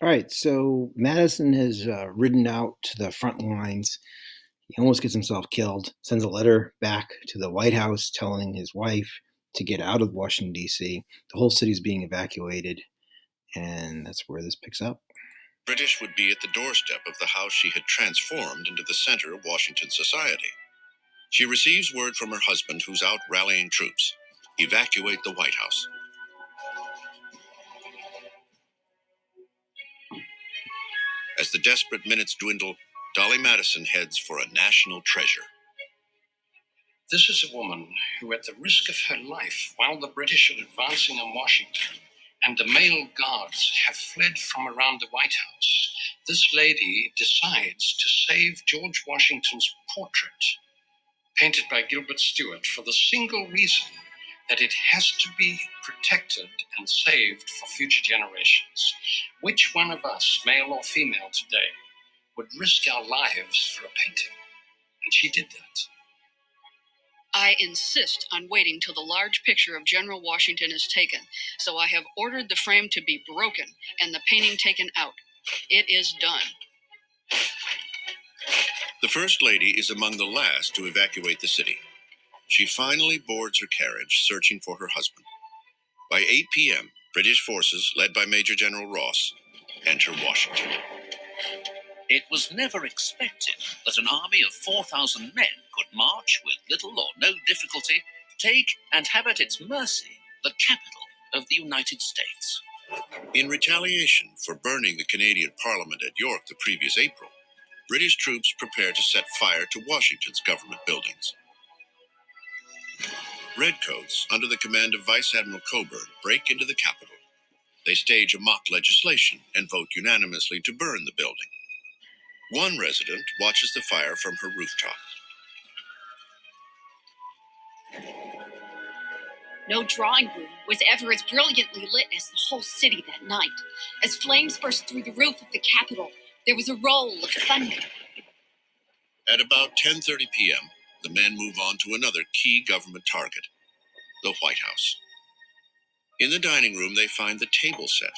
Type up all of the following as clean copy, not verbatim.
All right, so Madison has ridden out to the front lines. He almost gets himself killed, sends a letter back to the White House telling his wife to get out of Washington, D.C. The whole city's being evacuated, and that's where this picks up. British would be at the doorstep of the house she had transformed into the center of Washington society. She receives word from her husband, who's out rallying troops. Evacuate the White House. As the desperate minutes dwindle, Dolly Madison heads for a national treasure. This is a woman who, at the risk of her life, while the British are advancing on Washington and the male guards have fled from around the White House, this lady decides to save George Washington's portrait, painted by Gilbert Stuart, for the single reason that it has to be protected and saved for future generations. Which one of us, male or female today, would risk our lives for a painting? And she did that. I insist on waiting till the large picture of General Washington is taken, so I have ordered the frame to be broken and the painting taken out. It is done. The First Lady is among the last to evacuate the city. She finally boards her carriage, searching for her husband. By 8 p.m., British forces, led by Major General Ross, enter Washington. It was never expected that an army of 4,000 men could march with little or no difficulty, take and have at its mercy the capital of the United States. In retaliation for burning the Canadian Parliament at York the previous April, British troops prepare to set fire to Washington's government buildings. Redcoats, under the command of Vice Admiral Cockburn, break into the Capitol. They stage a mock legislation and vote unanimously to burn the building. One resident watches the fire from her rooftop. No drawing room was ever as brilliantly lit as the whole city that night. As flames burst through the roof of the Capitol, there was a roll of thunder. At about 10:30 p.m., the men move on to another key government target, the White House. In the dining room, they find the table set.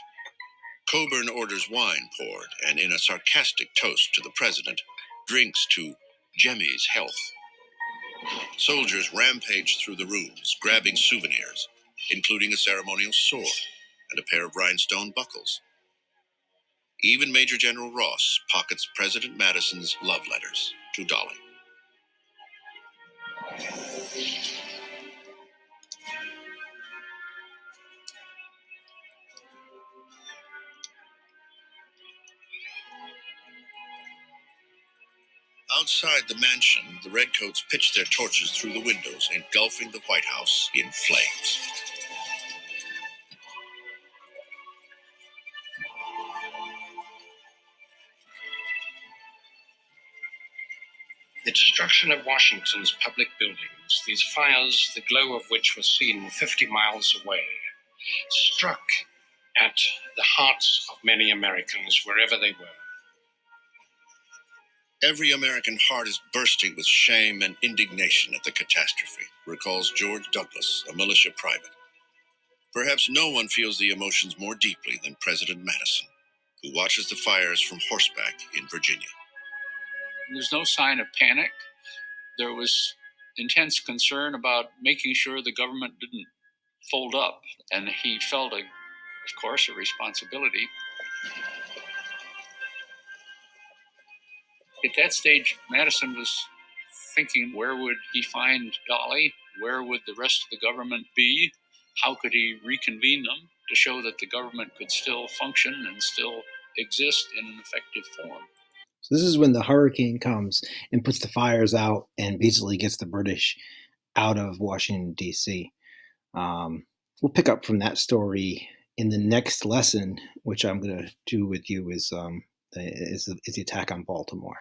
Cockburn orders wine poured, and in a sarcastic toast to the president, drinks to Jemmy's health. Soldiers rampage through the rooms, grabbing souvenirs, including a ceremonial sword and a pair of rhinestone buckles. Even Major General Ross pockets President Madison's love letters to Dolly. Outside the mansion, the Redcoats pitch their torches through the windows, engulfing the White House in flames. The destruction of Washington's public buildings, these fires, the glow of which was seen 50 miles away, struck at the hearts of many Americans wherever they were. Every American heart is bursting with shame and indignation at the catastrophe, recalls George Douglas, a militia private. Perhaps no one feels the emotions more deeply than President Madison, who watches the fires from horseback in Virginia. There's no sign of panic. There was intense concern about making sure the government didn't fold up, and he felt, of course, a responsibility. At that stage, Madison was thinking, where would he find Dolly? Where would the rest of the government be? How could he reconvene them to show that the government could still function and still exist in an effective form? So this is when the hurricane comes and puts the fires out and basically gets the British out of Washington, D.C. We'll pick up from that story in the next lesson, which I'm going to do with you is the attack on Baltimore.